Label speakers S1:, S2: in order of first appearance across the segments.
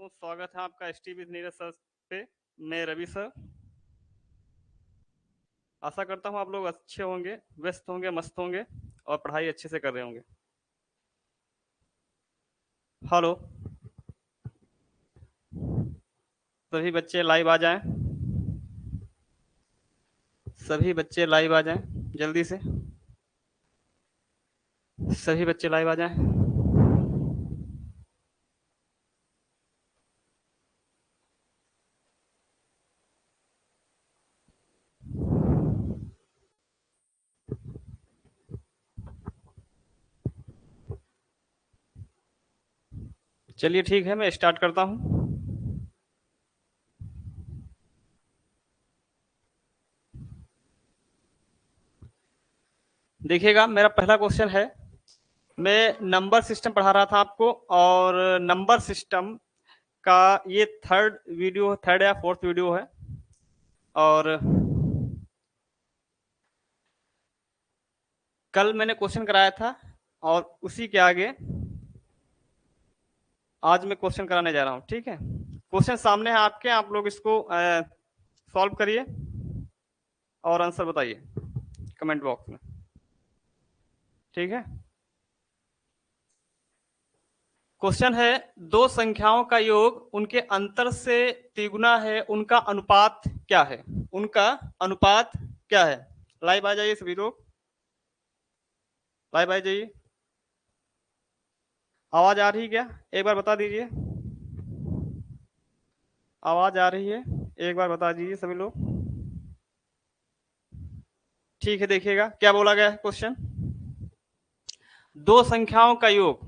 S1: दोस्तों, स्वागत है आपका एसटी विद नीरज सर पे। मैं रवि सर। आशा करता हूँ आप लोग अच्छे होंगे, व्यस्त होंगे, मस्त होंगे और पढ़ाई अच्छे से कर रहे होंगे। हेलो, सभी बच्चे लाइव आ जाएं। सभी बच्चे लाइव आ जाएं जल्दी से। सभी बच्चे लाइव आ जाएं। चलिए ठीक है, मैं स्टार्ट करता हूँ। देखिएगा, मेरा पहला क्वेश्चन है। मैं नंबर सिस्टम पढ़ा रहा था आपको और नंबर सिस्टम का ये थर्ड या फोर्थ वीडियो है। और कल मैंने क्वेश्चन कराया था और उसी के आगे आज मैं क्वेश्चन कराने जा रहा हूँ। ठीक है, क्वेश्चन सामने है आपके, आप लोग इसको सॉल्व करिए और आंसर बताइए कमेंट बॉक्स में। ठीक है, क्वेश्चन है, दो संख्याओं का योग उनके अंतर से तिगुना है, उनका अनुपात क्या है? उनका अनुपात क्या है? लाइव आ जाइए सभी लोग, लाइव आ जाइए। आवाज आ रही क्या? एक बार बता दीजिए। आवाज आ रही है? एक बार बता दीजिए सभी लोग। ठीक है, देखिएगा क्या बोला गया है क्वेश्चन। दो संख्याओं का योग,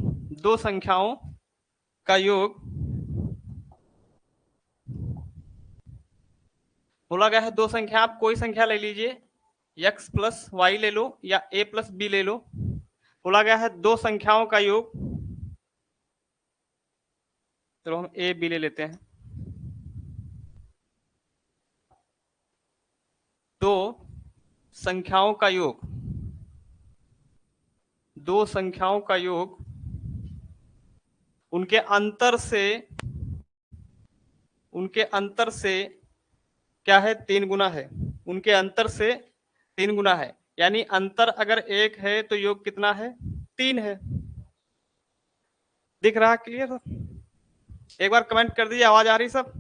S1: दो संख्याओं का योग बोला गया है। दो संख्या, आप कोई संख्या ले लीजिए, x प्लस वाई ले लो या a प्लस बी ले लो। बोला गया है दो संख्याओं का योग, चलो हम a b ले लेते हैं। दो संख्याओं का योग, दो संख्याओं का योग उनके अंतर से, उनके अंतर से क्या है? 3 गुना है। उनके अंतर से 3 गुना है, यानी अंतर अगर 1 है तो योग कितना है? 3 है। दिख रहा क्लियर? एक बार कमेंट कर दीजिए, आवाज आ रही सब?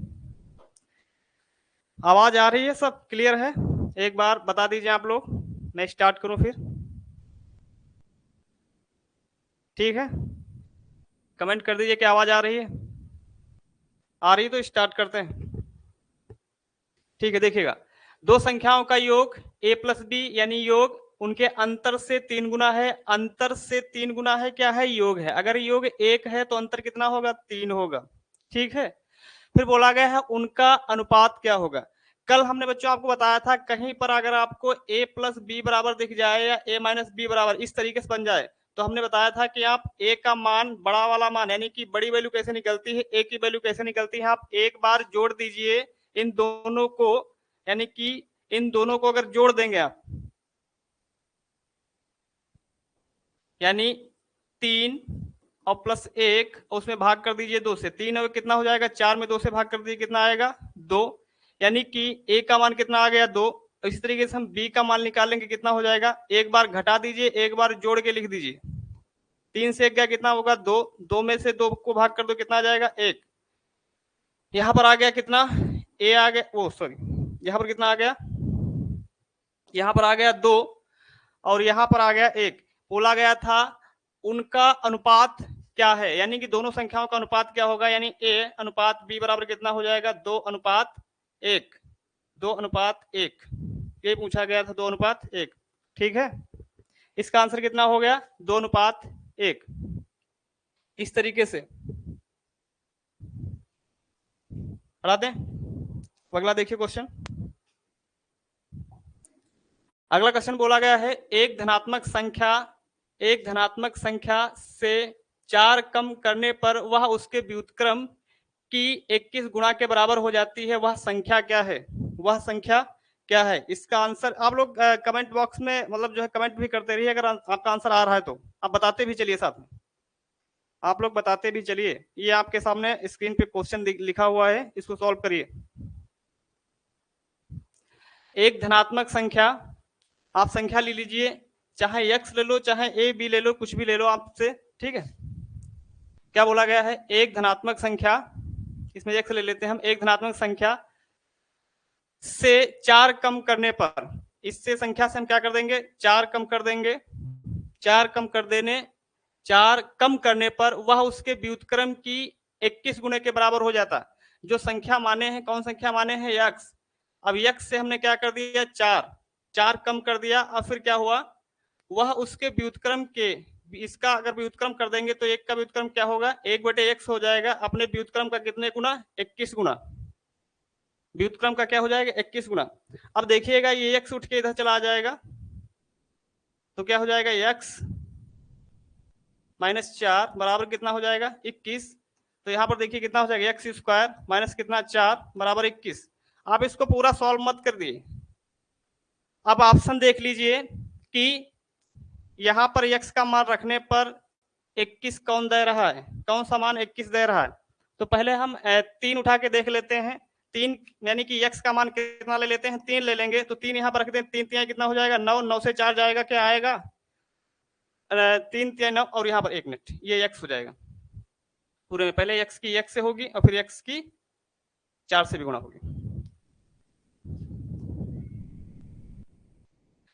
S1: आवाज आ रही है सब? क्लियर है? एक बार बता दीजिए आप लोग, मैं स्टार्ट करूं फिर। ठीक है, कमेंट कर दीजिए कि आवाज आ रही है। आ रही तो स्टार्ट करते हैं। ठीक है, देखिएगा, दो संख्याओं का योग a प्लस बी यानी योग उनके अंतर से 3 गुना है। अंतर से 3 गुना है, क्या है? योग है। अगर योग 1 है तो अंतर कितना होगा? 3 होगा। ठीक है, फिर बोला गया है उनका अनुपात क्या होगा। कल हमने बच्चों आपको बताया था, कहीं पर अगर आपको a प्लस बी बराबर दिख जाए या a माइनस बी बराबर इस तरीके से बन जाए, तो हमने बताया था कि आप a का मान, बड़ा वाला मान, यानी कि बड़ी वैल्यू कैसे निकलती है, a की वैल्यू कैसे निकलती है, आप एक बार जोड़ दीजिए इन दोनों को, यानी कि इन दोनों को अगर जोड़ देंगे आप, यानी 3 और प्लस 1, उसमें भाग कर दीजिए 2 से। 3 और कितना हो जाएगा? 4 में 2 से भाग कर दीजिए, कितना आएगा? 2। यानी कि a का मान कितना आ गया? 2। इसी तरीके से हम b का मान निकालेंगे, कितना हो जाएगा? एक बार घटा दीजिए, एक बार जोड़ के लिख दीजिए। 3 से 1 गया, कितना होगा? 2। 2 में से 2 को भाग कर दो, कितना आ जाएगा? 1। यहाँ पर आ गया कितना? a आ गया, वो सॉरी, यहाँ पर कितना आ गया? यहाँ पर आ गया 2 और यहाँ पर आ गया 1। बोला गया था उनका अनुपात क्या है, यानी कि दोनों संख्याओं का अनुपात क्या होगा, यानी a अनुपात b बराबर कितना हो जाएगा? 2 अनुपात 1। 2 अनुपात 1, ये पूछा गया था, 2 अनुपात 1। ठीक है, इसका आंसर कितना हो गया? 2 अनुपात 1। इस तरीके से हटा दें। अगला देखिए क्वेश्चन। अगला क्वेश्चन बोला गया है, एक धनात्मक संख्या से 4 कम करने पर वह उसके व्युत्क्रम की 21 गुणा के बराबर हो जाती है, वह संख्या क्या है? वह संख्या क्या है? इसका आंसर आप लोग कमेंट बॉक्स में, मतलब जो है, कमेंट भी करते रहिए। अगर आपका आंसर आ रहा है तो आप बताते भी चलिए साथ में। आप लोग बताते भी चलिए। ये आपके सामने स्क्रीन पे क्वेश्चन लिखा हुआ है, इसको सॉल्व करिए। एक धनात्मक संख्या, आप संख्या ले लीजिए, चाहे x ले लो चाहे a b ले लो, कुछ भी ले लो आपसे, ठीक है। क्या बोला गया है, एक धनात्मक संख्या, इसमें x ले लेते हैं हम, एक धनात्मक संख्या से 4 कम करने पर, इससे संख्या से हम क्या कर देंगे, 4 कम कर देंगे, 4 कम करने पर वह उसके व्युत्क्रम की 21 गुणे के बराबर हो जाता। जो संख्या माने हैं, कौन संख्या माने हैं, x। अब x से हमने क्या कर दिया, 4 कम कर दिया, और फिर क्या हुआ, वह उसके व्युत्क्रम के, इसका अगर व्युत्क्रम कर देंगे तो एक का व्युत्क्रम क्या होगा, 1/x हो जाएगा, अपने व्युत्क्रम का कितने गुना, 21 गुना, व्युत्क्रम का क्या हो जाएगा, 21 गुना। अब देखिएगा ये x उठ के इधर चला जाएगा, तो क्या हो जाएगा, x माइनस 4 बराबर कितना हो जाएगा, 21। तो यहाँ पर देखिए कितना हो जाएगा, एक्स स्क्वायर माइनस कितना 4 बराबर 21। आप इसको पूरा सॉल्व मत कर दिए, अब ऑप्शन देख लीजिए कि यहाँ पर x का मान रखने पर 21 कौन दे रहा है, कौन सा मान 21 दे रहा है। तो पहले हम 3 उठा के देख लेते हैं, 3 यानी कि x का मान कितना ले लेते हैं, 3 ले लेंगे, तो 3 यहाँ पर रखते हैं, 3 3 कितना हो जाएगा, 9, 9 से 4 जाएगा, क्या आएगा, 3 3 9, और यहाँ पर 1 मिनट, ये x हो जाएगा पूरे में, पहले x की x से होगी और फिर x की 4 से भी गुणा होगी।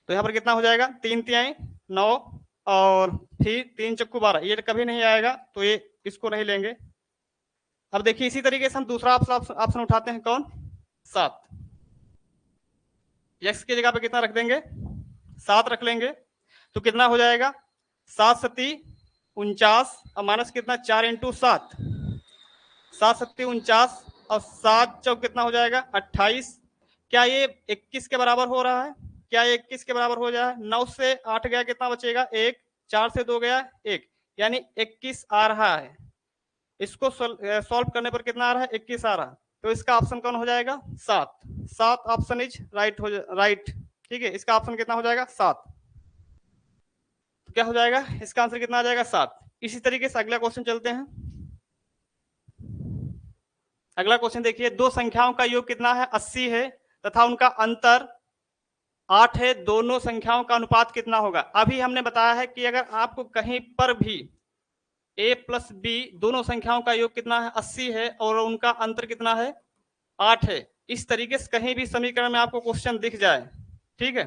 S1: तो यहाँ पर कितना हो जाएगा, 3 3 9 और फिर 3 चक्कू 12, ये कभी नहीं आएगा, तो ये इसको नहीं लेंगे। अब देखिए इसी तरीके से हम दूसरा ऑप्शन उठाते हैं, कौन, 7। x की जगह पे कितना रख देंगे, 7 रख लेंगे, तो कितना हो जाएगा, 7 सत्ती 49 और माइनस कितना 4 इंटू 7, 7 सत्ती 49 और 7 चौक कितना हो जाएगा, 28। क्या ये 21 के बराबर हो रहा है, क्या ये 21 के बराबर हो जाए, 9 से 8 गया, कितना बचेगा 1, 4 से 2 गया 1, यानी 21 आ रहा है। इसको सॉल्व करने पर कितना आ रहा है, 21 आ रहा है, तो इसका ऑप्शन कौन हो जाएगा, 7 ऑप्शन इज राइट, ठीक है। इसका ऑप्शन कितना हो जाएगा, 7। तो क्या हो जाएगा, इसका आंसर कितना आ जाएगा, 7। इसी तरीके से अगला क्वेश्चन चलते हैं। अगला क्वेश्चन देखिए, दो संख्याओं का योग कितना है, 80 है, तथा उनका अंतर 8 है, दोनों संख्याओं का अनुपात कितना होगा। अभी हमने बताया है कि अगर आपको कहीं पर भी a प्लस बी दोनों संख्याओं का योग कितना है, 80 है, और उनका अंतर कितना है, 8 है, इस तरीके से कहीं भी समीकरण में आपको क्वेश्चन दिख जाए, ठीक है।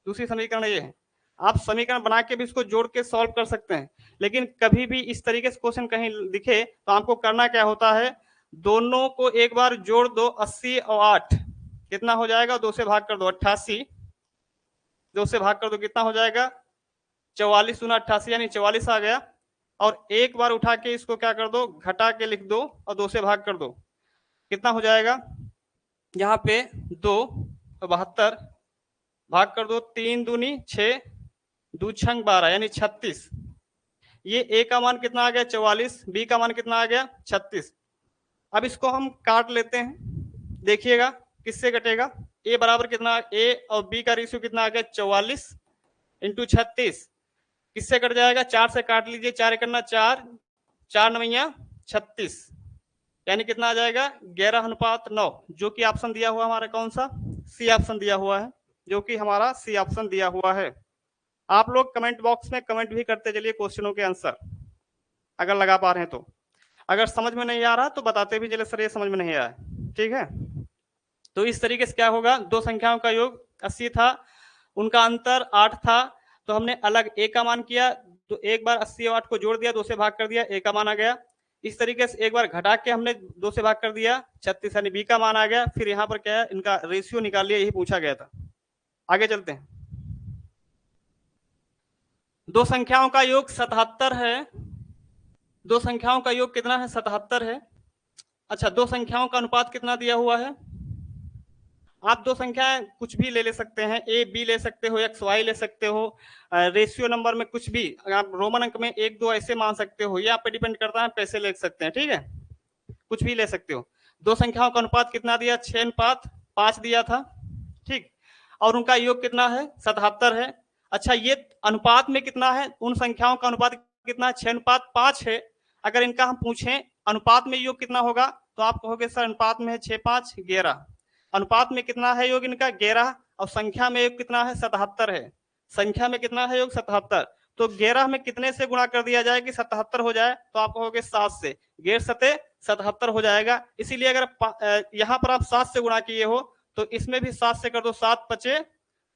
S1: दूसरी समीकरण ये है, आप समीकरण बना के भी इसको जोड़ के सॉल्व कर सकते हैं, लेकिन कभी भी इस तरीके से क्वेश्चन कहीं दिखे तो आपको करना क्या होता है, दोनों को एक बार जोड़ दो, 80 और 8 कितना हो जाएगा, 2 से भाग कर दो, 88, 2 से भाग कर दो, कितना हो जाएगा, 44 गुना 88, यानी 44 आ गया। और एक बार उठा के इसको क्या कर दो, घटा के लिख दो और 2 से भाग कर दो, कितना हो जाएगा, यहाँ पे 2 72 भाग कर दो, 3 दूनी 6, 2 छंग 12, यानी 36। ये a का मान कितना आ गया, 44, b का मान कितना आ गया, 36। अब इसको हम काट लेते हैं, देखिएगा किससे कटेगा, a बराबर कितना, a और b का रेशियो कितना आ गया, 44 इंटू 36, किससे कट जाएगा, 4 से काट लीजिए, 4 करना 4, 4 9 36, यानी कितना आ जाएगा, 11:9, जो कि ऑप्शन दिया हुआ हमारा कौन सा, सी ऑप्शन दिया हुआ है, जो कि हमारा सी ऑप्शन दिया हुआ है। आप लोग कमेंट बॉक्स में कमेंट भी करते चलिए क्वेश्चनों के आंसर, अगर लगा पा रहे हैं तो। अगर समझ में नहीं आ रहा तो बताते भी चले, सर ये समझ में नहीं आया, ठीक है। तो इस तरीके से क्या होगा, दो संख्याओं का योग 80 था, उनका अंतर 8 था, तो हमने अलग a का मान किया, तो एक बार 80 और 8 को जोड़ दिया, 2 से भाग कर दिया, a का मान आ गया। इस तरीके से एक बार घटा के हमने 2 से भाग कर दिया, 36, यानी b का मान आ गया। फिर यहाँ पर क्या है, इनका रेशियो निकाल लिया, यही पूछा गया था। आगे चलते हैं, दो संख्याओं का योग 77 है, दो संख्याओं का योग कितना है, 77 है। अच्छा, दो संख्याओं का अनुपात कितना दिया हुआ है, आप दो संख्याएं कुछ भी ले सकते हैं, a b ले सकते हो, x y ले सकते हो, रेशियो नंबर में कुछ भी, आप रोमन अंक में 1 2 ऐसे मान सकते हो, ये आप पे डिपेंड करता है, पैसे ले सकते हैं, ठीक है, कुछ भी ले सकते हो। दो संख्याओं का अनुपात कितना दिया, 6:5 दिया था, ठीक, और उनका योग कितना है, 77 है। अच्छा, ये अनुपात में कितना है, उन संख्याओं का अनुपात कितना है, 6:5 है, अगर इनका हम पूछें अनुपात में योग कितना होगा, तो आप कहोगे सर अनुपात में है 6 5 11। अनुपात में कितना है योग इनका 11, और संख्या में योग कितना है 77 है। संख्या में कितना है योग 77। तो 11 में कितने से गुणा कर दिया जाए कि 77 हो जाए, तो आप कहोगे 7 से। 11 सते 77 हो जाएगा। इसीलिए अगर यहाँ पर आप 7 से गुणा किए हो तो इसमें भी 7 से कर दो, 7 पचे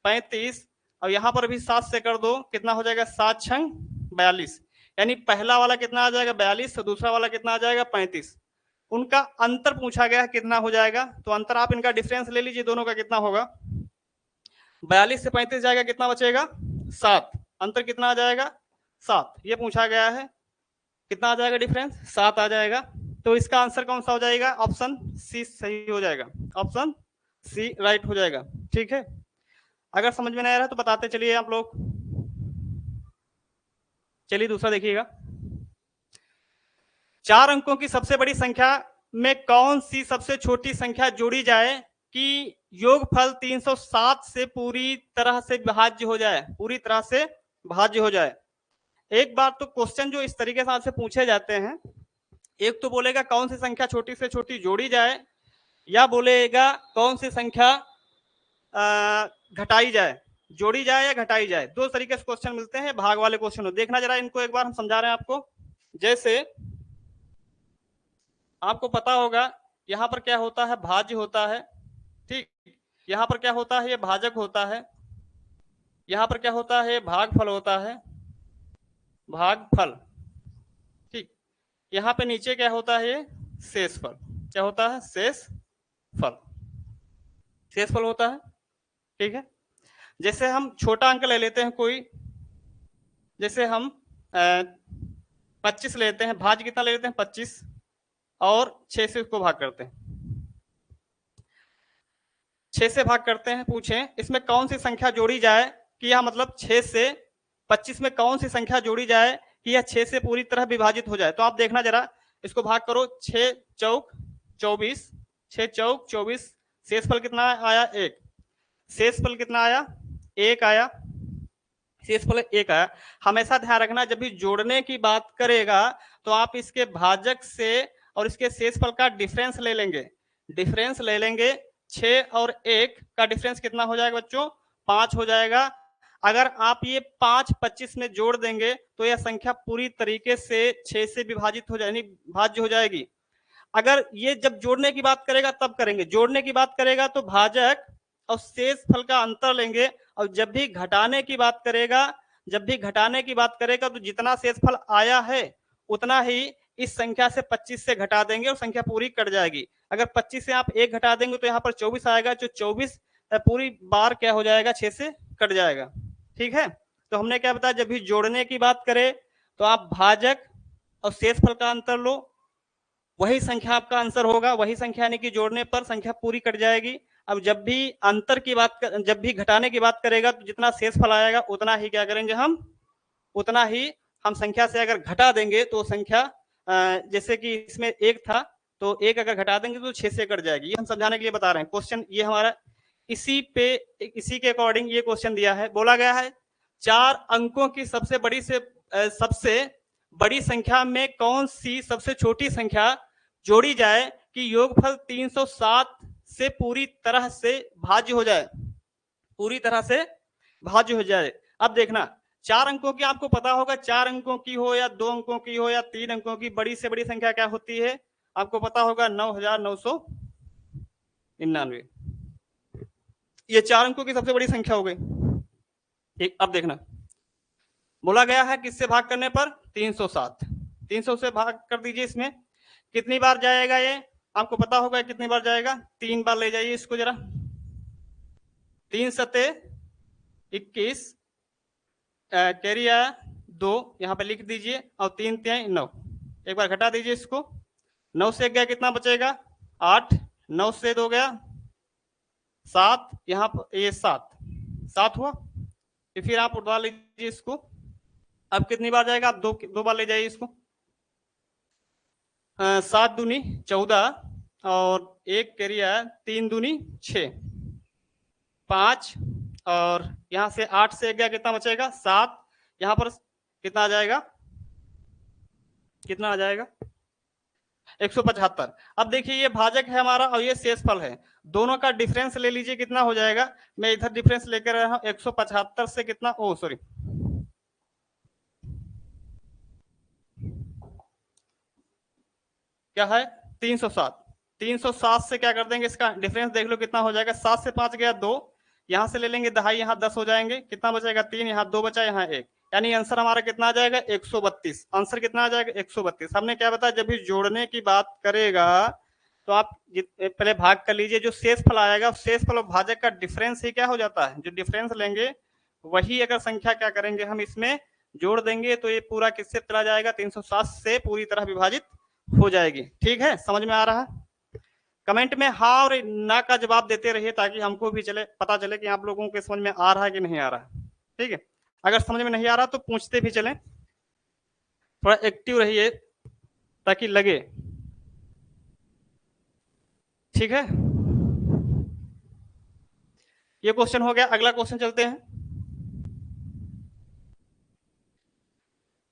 S1: 35, और यहाँ पर भी 7 से कर दो, कितना हो जाएगा 7 छंग 42। यानी पहला वाला कितना आ जाएगा 42, तो दूसरा वाला कितना आ जाएगा 35। उनका अंतर पूछा गया है कितना हो जाएगा, तो अंतर आप इनका डिफरेंस ले लीजिए, दोनों का कितना होगा। 42 से 35 जाएगा, कितना बचेगा 7। अंतर कितना आ जाएगा 7, ये पूछा गया है। कितना आ जाएगा डिफरेंस 7 आ जाएगा। तो इसका आंसर कौन सा हो जाएगा, ऑप्शन सी सही हो जाएगा, ऑप्शन सी राइट हो जाएगा। ठीक है, अगर समझ में नहीं आ रहा है तो बताते चलिए आप लोग। चलिए दूसरा देखिएगा, 4 अंकों की सबसे बड़ी संख्या में कौन सी सबसे छोटी संख्या जोड़ी जाए कि योगफल 307 से पूरी तरह से भाज्य हो जाए, पूरी तरह से भाज्य हो जाए। एक बार तो क्वेश्चन जो इस तरीके से आपसे पूछे जाते हैं, एक तो बोलेगा कौन सी संख्या छोटी से छोटी जोड़ी जाए, या बोलेगा कौन सी संख्या घटाई जाए, जोड़ी जाए या घटाई जाए। दो तरीके से क्वेश्चन मिलते हैं, भाग वाले क्वेश्चन हो। देखना जरा इनको एक बार, हम समझा रहे हैं आपको। जैसे आपको पता होगा यहाँ पर क्या होता है, भाज्य होता है, ठीक। यहाँ पर क्या होता है, ये भाजक होता है। यहाँ पर क्या होता है, भागफल होता है, भागफल, ठीक। यहाँ पे नीचे क्या होता है, शेषफल। क्या होता है, शेषफल, शेषफल होता है, ठीक है। जैसे हम छोटा अंक ले लेते हैं कोई, जैसे हम 25 लेते हैं, भाज्य कितना ले लेते हैं 25, और 6 से उसको भाग करते हैं, 6 से भाग करते हैं। पूछें इसमें कौन सी संख्या जोड़ी जाए कि यह मतलब 6 से 25 में कौन सी संख्या जोड़ी जाए कि यह 6 से पूरी तरह विभाजित हो जाए। तो आप देखना जरा, इसको भाग करो, 6 चौक 24, 6 चौक 24, शेषफल कितना आया 1, शेषफल कितना आया 1 आया, शेषफल 1 आया। हमेशा ध्यान रखना जब भी जोड़ने की बात करेगा तो आप इसके भाजक से और इसके शेषफल का डिफरेंस ले लेंगे, डिफरेंस ले लेंगे। 6 और 1 का डिफरेंस कितना हो जाएगा बच्चों, 5 हो जाएगा। अगर आप ये 5 25 में जोड़ देंगे तो यह संख्या पूरी तरीके से 6 से विभाजित हो जाएगी, भाज्य हो जाएगी। अगर ये जब जोड़ने की बात करेगा तब करेंगे, जोड़ने की बात करेगा तो भाजक और शेषफल का अंतर लेंगे, और जब भी घटाने की बात करेगा, जब भी घटाने की बात करेगा तो जितना शेषफल आया है उतना ही इस संख्या से 25 से घटा देंगे और संख्या पूरी कट जाएगी। अगर 25 से आप 1 घटा देंगे तो यहाँ पर 24 आएगा, जो 24 पूरी बार क्या हो जाएगा 6 से कट जाएगा। ठीक है, तो हमने क्या बताया, जब भी जोड़ने की बात करें तो आप भाजक और शेषफल का अंतर लो, वही संख्या आपका आंसर होगा, वही संख्या यानी कि जोड़ने पर संख्या पूरी कट जाएगी। अब जब भी अंतर की बात जब भी घटाने की बात करेगा तो जितना शेषफल आएगा उतना ही क्या करेंगे हम, उतना ही हम संख्या से अगर घटा देंगे तो संख्या जैसे कि इसमें 1 था तो 1 अगर घटा देंगे तो 6 से कट जाएगी। ये हम समझाने के लिए बता रहे हैं। क्वेश्चन ये हमारा इसी के अकॉर्डिंग ये क्वेश्चन दिया है। बोला गया है 4 अंकों की सबसे बड़ी संख्या में कौन सी सबसे छोटी संख्या जोड़ी जाए कि योगफल 307 से पूरी तरह से भाज्य हो जाए, पूरी तरह से भाज्य हो जाए। अब देखना 4 अंकों की आपको पता होगा, 4 अंकों की हो या 2 अंकों की हो या 3 अंकों की, बड़ी से बड़ी संख्या क्या होती है आपको पता होगा, 9999। ये 4 अंकों की सबसे बड़ी संख्या हो गई। ठीक, अब देखना बोला गया है किससे भाग करने पर, 307, 300 से भाग कर दीजिए। इसमें कितनी बार जाएगा, ये आपको पता होगा कितनी बार जाएगा, 3 बार ले जाइए इसको जरा। 3 सते 21, कैरी आया 2, यहाँ पे लिख दीजिए, और 3 3 9, एक बार घटा दीजिए इसको। 9 से 1 गया कितना बचेगा 8, 9 से 2 गया 7, यहाँ पर ये 7 हुआ। फिर आप उठा लीजिए इसको। अब कितनी बार जाएगा, आप 2 बार ले जाइए इसको। 7 दूनी 14, और 1 कैरी आया, 3 दूनी 6, 5, और यहाँ से 8 से 1 गया कितना बचेगा 7, यहाँ पर कितना आ जाएगा कितना आ जाएगा 175। अब देखिए ये भाजक है हमारा और ये शेषफल है, दोनों का डिफरेंस ले लीजिए कितना हो जाएगा। मैं इधर डिफरेंस लेकर आया हूं 175 से कितना, ओ सॉरी, क्या है 307। 307 से क्या कर देंगे, इसका डिफरेंस देख लो कितना हो जाएगा। 7 से 5 गया 2, यहां से ले लेंगे दहाई, यहाँ 10 हो जाएंगे, कितना बचेगा 3, यहाँ 2 बचा, यहाँ 1, यानी आंसर हमारा कितना आ जाएगा 132। आंसर कितना आ जाएगा 132। हमने क्या बताया, जब भी जोड़ने की बात करेगा तो आप पहले भाग कर लीजिए, जो शेष फल आएगा शेष फल और भाजक का डिफरेंस ही क्या हो जाता है, जो डिफरेंस लेंगे वही अगर संख्या क्या करेंगे हम इसमें जोड़ देंगे तो ये पूरा किससे चला जाएगा 307 से पूरी तरह विभाजित हो जाएगी। ठीक है, समझ में आ रहा है। कमेंट में हाँ और ना का जवाब देते रहिए ताकि हमको भी चले पता चले कि आप लोगों के समझ में आ रहा है कि नहीं आ रहा है। ठीक है, अगर समझ में नहीं आ रहा तो पूछते भी चलें, थोड़ा एक्टिव रहिए ताकि लगे। ठीक है, ये क्वेश्चन हो गया। अगला क्वेश्चन चलते हैं।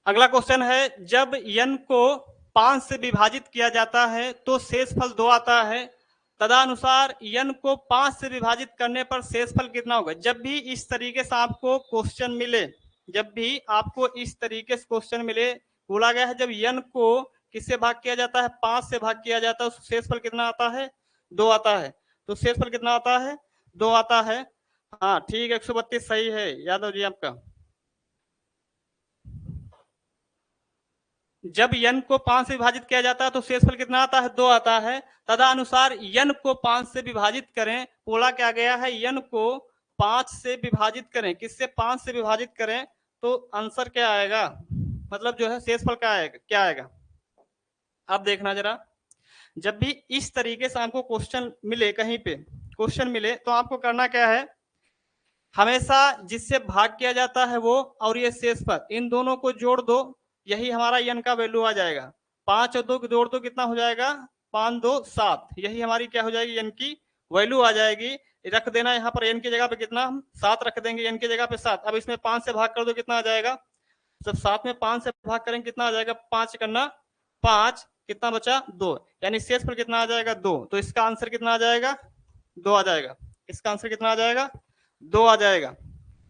S1: अगला क्वेश्चन है, जब n को 5 से विभाजित किया जाता है तो शेषफल 2 आता है, तदनुसार n को 5 से विभाजित करने पर शेषफल कितना होगा। जब भी इस तरीके से आपको क्वेश्चन मिले, जब भी आपको इस तरीके से क्वेश्चन मिले, बोला गया है जब n को किससे भाग किया जाता है, 5 से भाग किया जाता है, शेषफल कितना आता है 2 आता है। तो शेषफल कितना आता है 2 आता है। हाँ ठीक, 132 सही है यादव जी आपका। जब n को 5 से विभाजित किया जाता है तो शेषफल कितना आता है 2 आता है, तदनुसार n को 5 से विभाजित करें। बोला क्या गया है n को 5 से विभाजित करें, किससे 5 से विभाजित करें तो आंसर क्या आएगा, मतलब जो है शेषफल क्या आएगा, क्या आएगा। अब देखना जरा, जब भी इस तरीके से आपको क्वेश्चन मिले, कहीं पे क्वेश्चन मिले तो आपको करना क्या है, हमेशा जिससे भाग किया जाता है वो और ये शेषफल, इन दोनों को जोड़ दो, यही हमारा n का वैल्यू आ जाएगा। 5 और 2 जोड़ दो कितना हो जाएगा 5 2 7, यही हमारी क्या हो जाएगी n की वैल्यू आ जाएगी। रख देना यहाँ पर n की जगह पे कितना, हम 7 रख देंगे n की जगह पे 7। अब इसमें 5 से भाग कर दो कितना आ जाएगा, जब 7 में 5 से भाग करेंगे कितना आ जाएगा, 5 करना 5, कितना बचा 2, यानी शेषफल कितना आ जाएगा 2। तो इसका आंसर कितना आ जाएगा 2 आ जाएगा। इसका आंसर कितना आ जाएगा 2 आ जाएगा।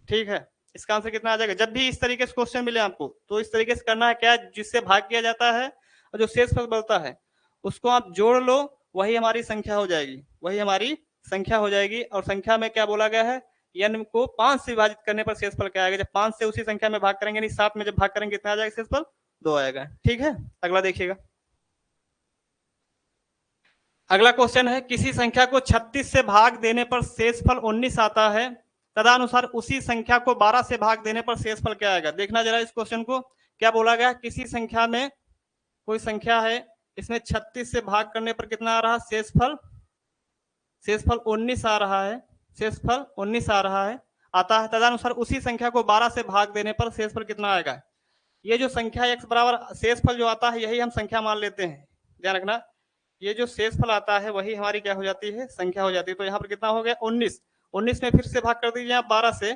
S1: ठीक है, इसका आंसर कितना आ जाएगा। जब भी इस तरीके से क्वेश्चन मिले आपको तो इस तरीके से करना है क्या, जिससे भाग किया जाता है और जो शेषफल बनता है उसको आप जोड़ लो, वही हमारी संख्या हो जाएगी, वही हमारी संख्या हो जाएगी। और संख्या में क्या बोला गया है, n को 5 से विभाजित करने पर शेषफल क्या आएगा, जब 5 से उसी संख्या में भाग करेंगे, नहीं 7 में जब भाग करेंगे कितना आ जाएगा शेषफल 2 आएगा। ठीक है, अगला देखिएगा। अगला क्वेश्चन है, किसी संख्या को 36 से भाग देने पर शेषफल 19 आता है, तदनुसार उसी संख्या को 12 से भाग देने पर शेषफल क्या आएगा। देखना जरा इस क्वेश्चन को, क्या बोला गया, किसी संख्या में कोई संख्या है, इसमें 36 से भाग करने पर कितना आ रहा शेषफल, शेषफल 19 आ रहा है, शेषफल 19 आ रहा है आता है, तदनुसार उसी संख्या को 12 से भाग देने पर शेषफल कितना आएगा। ये जो संख्या x बराबर शेषफल जो आता है यही हम संख्या मान लेते हैं, ध्यान रखना, ये जो शेषफल आता है वही हमारी क्या हो जाती है संख्या हो जाती है। तो यहाँ पर कितना हो गया 19, 19 में फिर से भाग कर दीजिए आप 12 से,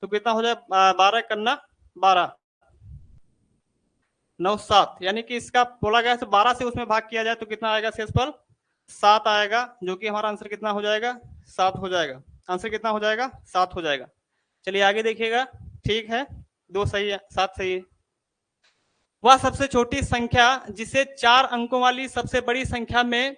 S1: तो कितना हो जाए 12 करना 12 9 7, यानी कि इसका बोला गया है 12 से उसमें भाग किया जाए तो कितना आएगा शेषफल 7 आएगा, जो कि हमारा आंसर कितना हो जाएगा 7 हो जाएगा। आंसर कितना हो जाएगा 7 हो जाएगा। चलिए आगे देखिएगा। ठीक है, 2 सही है, 7 सही है। वह सबसे छोटी संख्या जिसे 4 अंकों वाली सबसे बड़ी संख्या में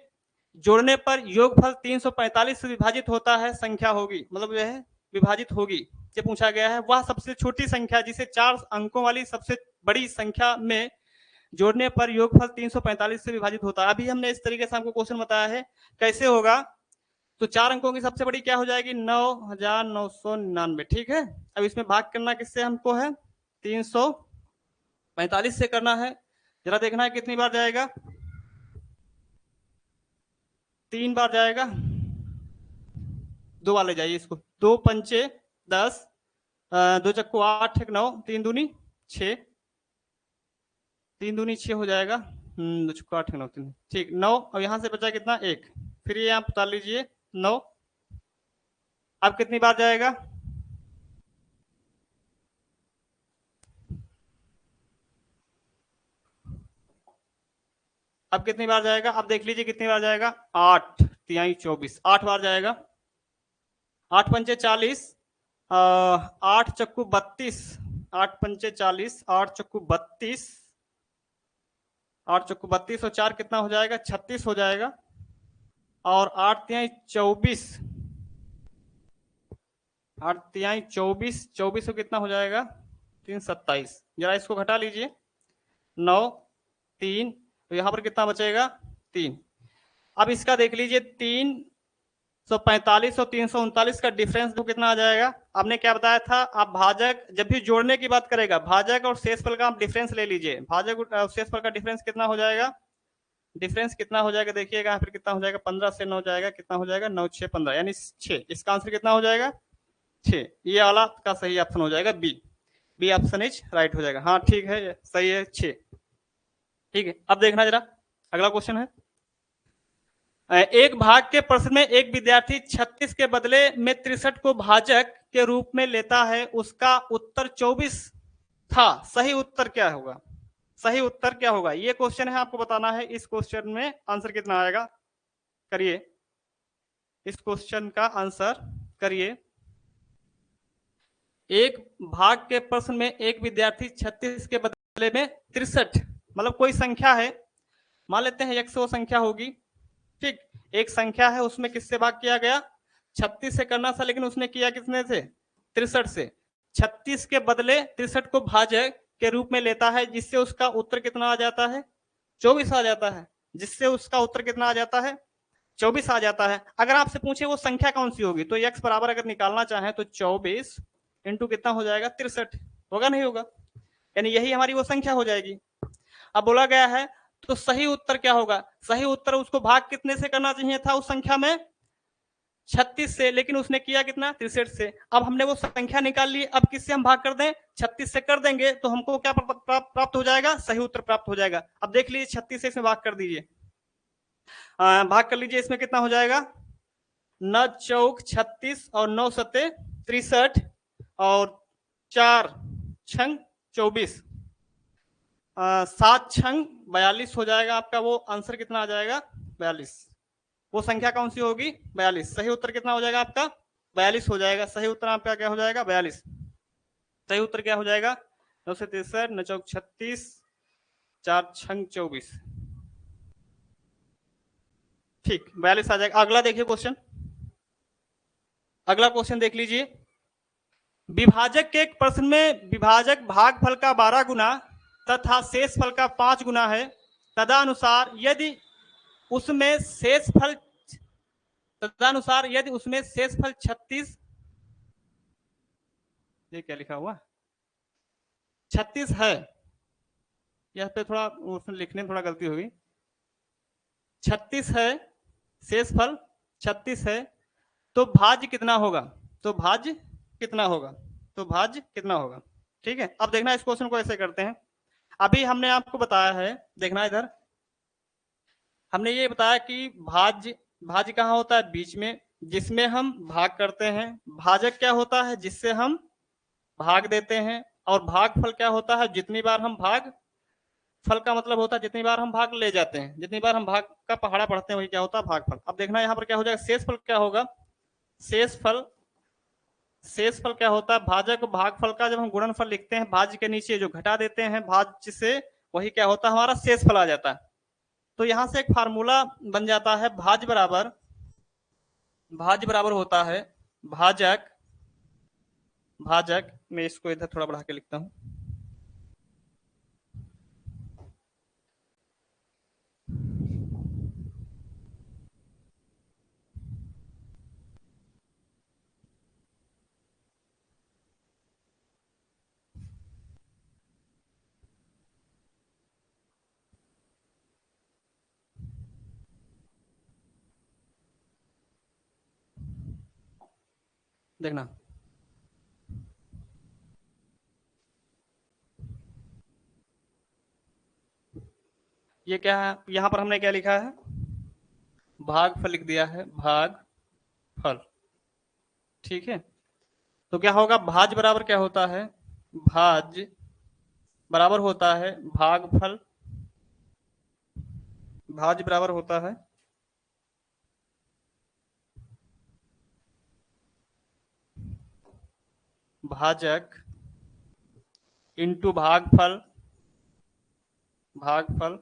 S1: जोड़ने पर योगफल 345 से विभाजित होता है संख्या होगी, मतलब यह विभाजित होगी, ये पूछा गया है। वह सबसे छोटी संख्या जिसे 4 अंकों वाली सबसे बड़ी संख्या में जोड़ने पर योगफल 345 से विभाजित होता है। अभी हमने इस तरीके से आपको क्वेश्चन बताया है कैसे होगा। तो 4 अंकों की सबसे बड़ी क्या हो जाएगी 9999। ठीक है, अब इसमें भाग करना किससे हमको है 345 से करना है। जरा देखना है कितनी बार जाएगा, 3 बार जाएगा, 2 वाले जाइए इसको, 2 पंचे 10, 2 चक्को 8 1 9, 3 दूनी 6, 3 दूनी 6 हो जाएगा, 2 चक्को 8 1 9 3, ठीक 9। और यहाँ से बचा कितना 1, फिर ये आप उतार लीजिए 9। अब कितनी बार जाएगा, अब कितनी बार जाएगा, अब देख लीजिए कितनी बार जाएगा, 8 तिहाई 24, 8 बार जाएगा। 8 पंचे 40, 8 चक्कू 32, 8 पंचे 40, 8 चक्कू 32, 8 चक्कू 32 और 4 कितना हो जाएगा, 36 हो जाएगा। और 8 तिहाई 24, 8 तिहाई 24, 24 को कितना हो जाएगा, 3 27, जरा इसको घटा लीजिए, 9 3, तो यहां पर कितना बचेगा, 3। अब इसका देख लीजिए 345 और 339 का डिफरेंस तो कितना आ जाएगा। आपने क्या बताया था, आप भाजक जब भी जोड़ने की बात करेगा, भाजक और शेषफल का आप डिफरेंस ले लीजिए, भाजक और शेषफल का डिफरेंस कितना हो जाएगा, डिफरेंस कितना हो जाएगा, देखिएगा फिर कितना हो जाएगा, 15 से 9 जाएगा, कितना हो जाएगा, 9 6 15, यानी 6। इसका आंसर कितना हो जाएगा, 6। ये वाला का सही ऑप्शन हो जाएगा B, B option is right हो जाएगा। हाँ ठीक है, सही है 6। ठीक है, अब देखना जरा अगला क्वेश्चन है, एक भाग के प्रश्न में एक विद्यार्थी 36 के बदले में 63 को भाजक के रूप में लेता है, उसका उत्तर 24 था, सही उत्तर क्या होगा, सही उत्तर क्या होगा, ये क्वेश्चन है, आपको बताना है इस क्वेश्चन में आंसर कितना आएगा, करिए इस क्वेश्चन का आंसर करिए। एक भाग के प्रश्न में एक विद्यार्थी 36 के बदले में 63, मतलब कोई संख्या है, मान लेते हैं 100 संख्या होगी, ठीक, एक संख्या है, उसमें किससे भाग किया गया, 36 से करना था, लेकिन उसने किया कितने से, 63 से। 36 के बदले 63 को भाजक के रूप में लेता है, जिससे उसका उत्तर कितना आ जाता है, 24 आ जाता है, जिससे उसका उत्तर कितना आ जाता है, 24 आ जाता है। अगर आपसे पूछे वो संख्या कौन सी होगी, तो x बराबर अगर निकालना चाहें तो 24 इंटू कितना हो जाएगा, 63, होगा नहीं होगा, यानी यही हमारी वो संख्या हो जाएगी। अब बोला गया है तो सही उत्तर क्या होगा, सही उत्तर उसको भाग कितने से करना चाहिए था उस संख्या में, 36 से, लेकिन उसने किया कितना, 63 से। अब हमने वो संख्या निकाल ली, अब किससे हम भाग कर दें, 36 से कर देंगे तो हमको क्या प्राप्त हो जाएगा, सही उत्तर प्राप्त हो जाएगा। अब देख लीजिए 36 से इसमें भाग कर दीजिए, भाग कर लीजिए, इसमें कितना हो जाएगा, 9 चौक 36 और 9 सत्ते 63 और 4 छंग 24, 7 छंग 42 हो जाएगा आपका, वो आंसर कितना आ जाएगा, 42। वो संख्या कौन सी होगी, 42। सही उत्तर कितना हो जाएगा आपका, 42 हो जाएगा। सही उत्तर आपका क्या हो जाएगा, 42। सही उत्तर क्या हो जाएगा, 9 से 63, 9 चौक 36, 4 छंग 24, ठीक, 42 आ जाएगा। अगला देखिए क्वेश्चन, अगला क्वेश्चन देख लीजिए, विभाजक के एक प्रश्न में विभाजक भागफल का 12 गुना तथा शेषफल का 5 गुना है, तदनुसार यदि उसमें शेषफल 36, ये क्या लिखा हुआ 36 है, यह पे थोड़ा उसमें लिखने में थोड़ा गलती होगी, 36 है, शेषफल 36 है, तो भाज्य कितना होगा, तो भाज्य कितना होगा, तो भाज्य कितना होगा। ठीक है, अब देखना इस क्वेश्चन को ऐसे करते हैं, अभी हमने आपको बताया है, देखना इधर, हमने ये बताया कि भाज्य, भाज्य कहाँ होता है, बीच में, जिसमें हम भाग करते हैं। भाजक क्या होता है, जिससे हम भाग देते हैं। और भागफल क्या होता है, जितनी बार हम भाग, फल का मतलब होता है जितनी बार हम भाग ले जाते हैं, जितनी बार हम भाग का पहाड़ा पढ़ते हैं वही क्या होता है, भागफल। अब देखना यहाँ पर क्या हो जाएगा, शेषफल क्या होगा, शेषफल, शेषफल क्या होता है, भाजक भागफल का जब हम गुणनफल लिखते हैं, भाज्य के नीचे जो घटा देते हैं भाज्य से, वही क्या होता है, हमारा शेषफल आ जाता है। तो यहां से एक फार्मूला बन जाता है, भाज्य बराबर होता है भाजक, भाजक, मैं इसको इधर थोड़ा बढ़ा के लिखता हूं, देखना ये क्या है, यहां पर हमने क्या लिखा है, भागफल लिख दिया है, भागफल। ठीक है, तो क्या होगा, भाज्य बराबर क्या होता है, भाज्य बराबर होता है भागफल भाज्य बराबर होता है भाजक इंटू भागफल, भागफल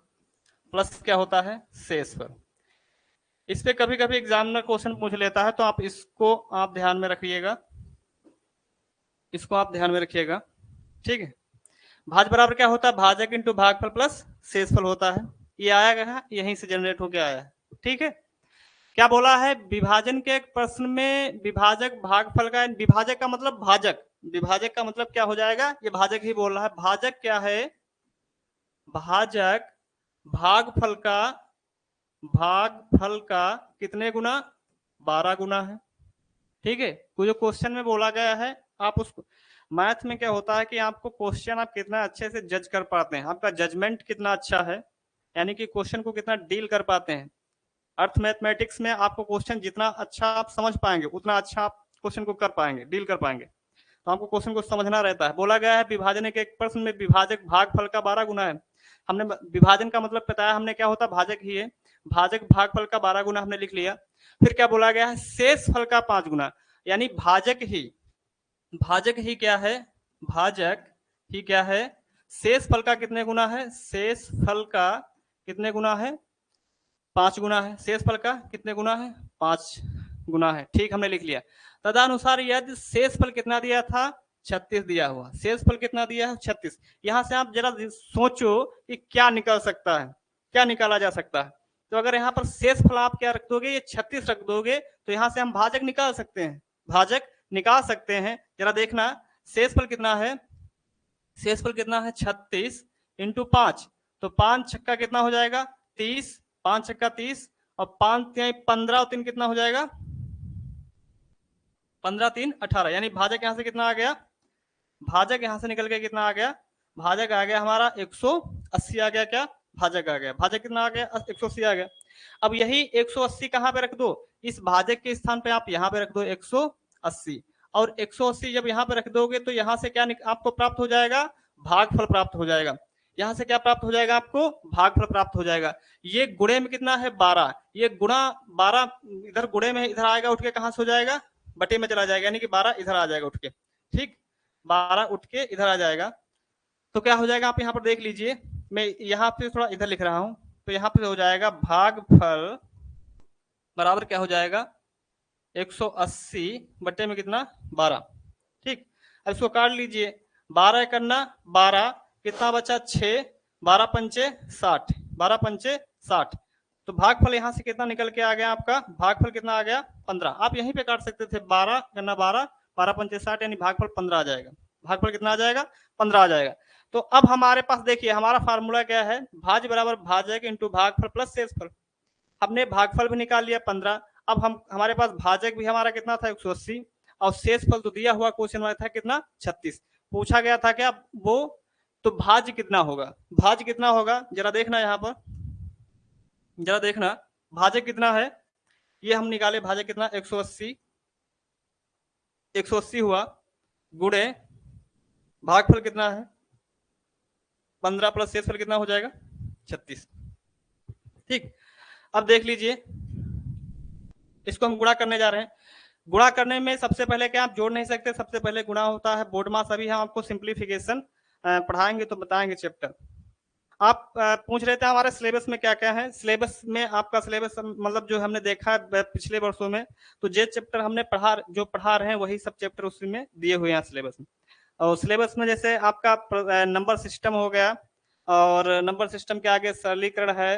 S1: प्लस क्या होता है शेषफल। इस पे कभी कभी एग्जामिनर क्वेश्चन पूछ लेता है, तो आप इसको आप ध्यान में रखिएगा, इसको आप ध्यान में रखिएगा, ठीक है। भाज बराबर क्या होता है, भाजक इंटू भागफल प्लस शेषफल होता है। ये आया गया यहीं से जनरेट होके आया है, ठीक है। क्या बोला है, विभाजन के एक प्रश्न में विभाजक भागफल का, विभाजक का मतलब भाजक, विभाजक का मतलब क्या हो जाएगा, ये भाजक ही बोल रहा है। भाजक क्या है, भाजक भागफल का, भागफल का कितने गुना, 12 गुना है, ठीक है। जो क्वेश्चन में बोला गया है, आप उसको, मैथ में क्या होता है कि आपको क्वेश्चन आप कितना अच्छे से जज कर पाते हैं, आपका जजमेंट कितना अच्छा है, यानी कि क्वेश्चन को कितना डील कर पाते हैं। अर्थ मैथमेटिक्स में आपको क्वेश्चन जितना अच्छा आप समझ पाएंगे उतना अच्छा आप क्वेश्चन को कर पाएंगे, डील कर पाएंगे। तो आपको क्वेश्चन को समझना रहता है। बोला गया है विभाजन के एक प्रश्न में विभाजक भागफल का 12 गुना है। हमने विभाजन का मतलब बताया हमने, क्या होता है भाजक ही है, भाजक भागफल का 12 गुना हमने लिख लिया। फिर क्या बोला गया है, शेष फल का 5 गुना, यानी भाजक ही, भाजक ही क्या है, भाजक ही क्या है, शेष फल का कितने गुना है, शेष फल का कितने गुना है, 5 गुना है। शेष फल का कितने गुना है, 5 गुना है, ठीक, हमने लिख लिया। तदनुसार यदि शेष फल कितना दिया था, 36 दिया हुआ, शेष फल कितना दिया है, 36। यहां से आप जरा सोचो कि क्या निकल सकता है, क्या निकाला जा सकता है। तो अगर यहाँ पर शेष फल आप क्या रख दोगे, ये 36 रख दोगे, तो यहाँ से हम भाजक निकाल सकते हैं, भाजक निकाल सकते हैं। जरा देखना शेष फल कितना है, शेष फल कितना है 36 इंटू 5, तो 5 छक्का कितना हो जाएगा 30, 5 छक्का 30, और 5 15 और 3 कितना हो जाएगा 15 3 18, यानी भाजक यहां से कितना आ गया, भाजक यहां से निकल के कितना आ गया, भाजक आ गया हमारा 180 आ गया, क्या भाजक आ गया, भाजक कितना आ गया 180 आ गया। अब यही 180 कहां पे रख दो, इस भाजक के स्थान पे आप यहां पे रख दो 180, और 180 जब यहां पे रख दोगे तो यहां से क्या आपको प्राप्त हो जाएगा, भागफल प्राप्त हो जाएगा। यहां से क्या प्राप्त हो जाएगा आपको, भागफल प्राप्त हो जाएगा। ये गुणे में कितना है 12, ये गुणा 12 इधर गुणे में इधर आएगा, उठ के कहां से हो जाएगा, बटे में चला जाएगा, यानी कि 12 इधर आ जाएगा उठ के, ठीक, 12 उठ के इधर आ जाएगा। तो क्या हो जाएगा आप यहाँ पर देख लीजिए, मैं यहाँ पे थोड़ा इधर लिख रहा हूं, तो यहाँ पे हो जाएगा भागफल बराबर क्या हो जाएगा 180 बटे में कितना 12, ठीक। अब इसको काट लीजिए, 12 करना 12, कितना बचा 6, 12 पंचे 60, 12 पंचे 60, तो भागफल यहाँ से कितना निकल के आ गया आपका, भागफल कितना आ गया 15। आप यहीं पे काट सकते थे, 12 करना 12, 12 पंचे 60, यानी भागफल 15 आ जाएगा, भागफल कितना आ जाएगा 15 आ जाएगा। तो अब हमारे पास देखिए हमारा फार्मूला क्या है, भाज्य बराबर भाजक इंटू भागफल प्लस शेषफल। हमने भागफल भी निकाल लिया 15, अब हम हमारे पास भाजक भी हमारा कितना था 180, और शेषफल तो दिया हुआ क्वेश्चन में था कितना 36, पूछा गया था क्या वो, तो भाज्य कितना होगा, भाज्य कितना होगा जरा देखना, यहाँ पर जरा देखना भाजक कितना है, ये हम निकाले भाजक कितना 180, 180 हुआ, गुणे भागफल कितना है 15 प्लस शेषफल कितना हो जाएगा 36, ठीक। अब देख लीजिए इसको हम गुणा करने जा रहे हैं। गुणा करने में सबसे पहले क्या आप जोड़ नहीं सकते, सबसे पहले गुणा होता है, बोर्ड मास अभी हम आपको सिंप्लीफिकेशन पढ़ाएंगे तो बताएंगे चैप्टर। आप पूछ रहे थे हमारे सिलेबस में क्या क्या है, सिलेबस में आपका सिलेबस मतलब जो हमने देखा है पिछले वर्षों में, तो जे चैप्टर हमने जो पढ़ा रहे हैं वही सब चैप्टर उसी में दिए हुए हैं सिलेबस में। और सिलेबस में जैसे आपका नंबर सिस्टम हो गया, और नंबर सिस्टम के आगे सरलीकरण है,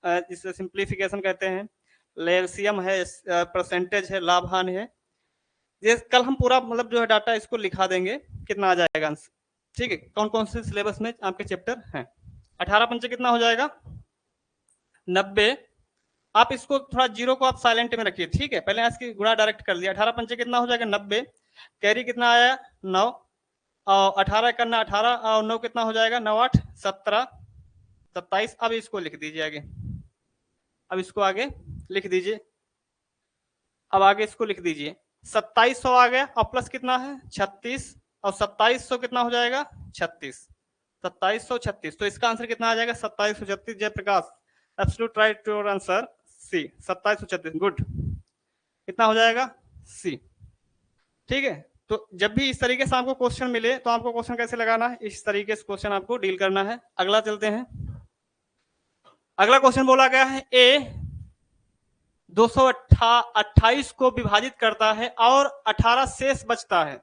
S1: जिसे सिंप्लीफिकेशन कहते हैं, एलसीएम है, परसेंटेज है, लाभ हानि है। ये कल हम पूरा मतलब जो है डाटा इसको लिखा देंगे कितना आ जाएगा आंसर, ठीक है। कौन कौन से सिलेबस में आपके चैप्टर हैं, 18 पंचे कितना हो जाएगा 90। आप इसको थोड़ा जीरो को आप साइलेंट में रखिए, ठीक है, पहले इसकी गुणा डायरेक्ट कर दिया, 18 पंचे कितना हो जाएगा 90, कैरी कितना आया 9, और 18 करना 18, और 9 कितना हो जाएगा 9 8 17 27। अब इसको लिख दीजिए आगे, अब इसको आगे लिख दीजिए, अब आगे इसको लिख दीजिए 2700 आ गया, और प्लस कितना है 36, और 2700 कितना हो जाएगा 36, 2736, तो इसका आंसर कितना आ जाएगा 2736। Jayprakash absolute right your answer C, 2736। Good, कितना हो जाएगा? सी। ठीक है, तो जब भी इस तरीके से आपको क्वेश्चन मिले तो आपको क्वेश्चन कैसे लगाना है, इस तरीके से क्वेश्चन आपको डील करना है। अगला चलते हैं। अगला क्वेश्चन बोला गया है ए 228 को विभाजित करता है और 18 शेष बचता है।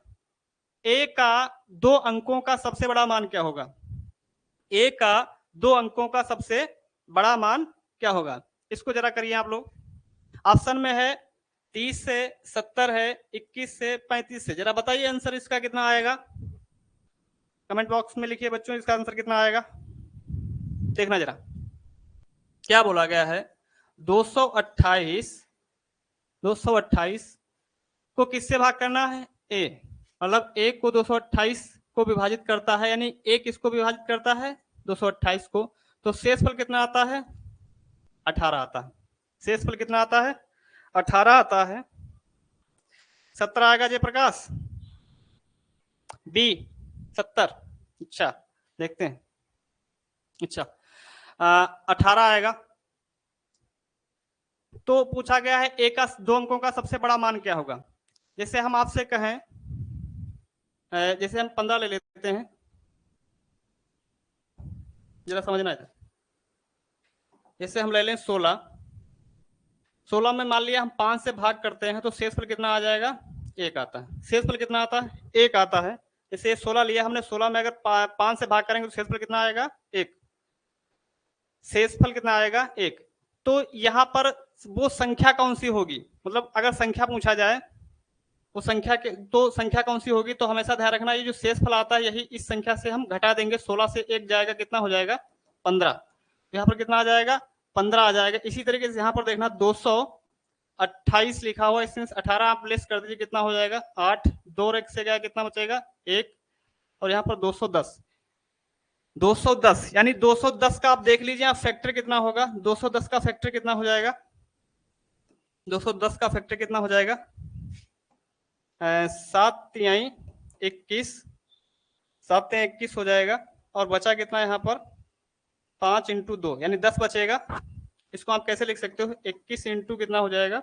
S1: ए का 2 अंकों का सबसे बड़ा मान क्या होगा? ए का 2 अंकों का सबसे बड़ा मान क्या होगा? इसको जरा करिए आप लोग। ऑप्शन में है 30 से 70 है, 21 से 35 से। जरा बताइए आंसर इसका कितना आएगा, कमेंट बॉक्स में लिखिए बच्चों, इसका आंसर कितना आएगा। देखना जरा क्या बोला गया है। 228 को किससे भाग करना है? ए, मतलब एक को 228 को विभाजित करता है, यानी एक इसको विभाजित करता है 228 को, तो शेषफल कितना आता है? 18 आता है। शेषफल कितना आता है? 18 आता है। 17 आएगा जयप्रकाश, बी 70। अच्छा देखते हैं। अच्छा 18 आएगा। तो पूछा गया है ए का 2 अंकों का सबसे बड़ा मान क्या होगा। जैसे हम आपसे कहें, जैसे हम 15 ले लेते हैं, जरा समझना है। जैसे हम ले लें 16 में मान लिया हम 5 से भाग करते हैं तो शेषफल कितना आ जाएगा? 1 आता है। शेषफल कितना आता है? 1 आता है। जैसे 16 लिया हमने, 16 में अगर 5 से भाग करेंगे तो शेषफल कितना आएगा? 1। शेषफल कितना आएगा? 1। तो यहाँ पर वो संख्या कौन सी होगी, मतलब अगर संख्या पूछा जाए वो संख्या के, तो संख्या कौन सी होगी, तो हमेशा ध्यान रखना ये जो शेषफल आता है यही इस संख्या से हम घटा देंगे। 16 से 1 जाएगा, कितना हो जाएगा? 15। यहाँ पर कितना आ जाएगा? 15 आ जाएगा। इसी तरीके से यहाँ पर देखना 228 लिखा हुआ, इसमें 18 आप लेस कर दीजिए, कितना हो जाएगा? 8। 2 एक से गया, कितना बचेगा? 1। और यहाँ पर 210 यानी 210 का आप देख लीजिए आप फैक्टर कितना होगा। 210 का फैक्टर कितना हो जाएगा? 210 का फैक्टर कितना हो जाएगा? 7 तिहाई 21, 7 तिहाई 21 हो जाएगा। और बचा कितना यहाँ पर? 5 इंटू 2 यानी 10 बचेगा। इसको आप कैसे लिख सकते हो? 21 इंटू कितना हो जाएगा?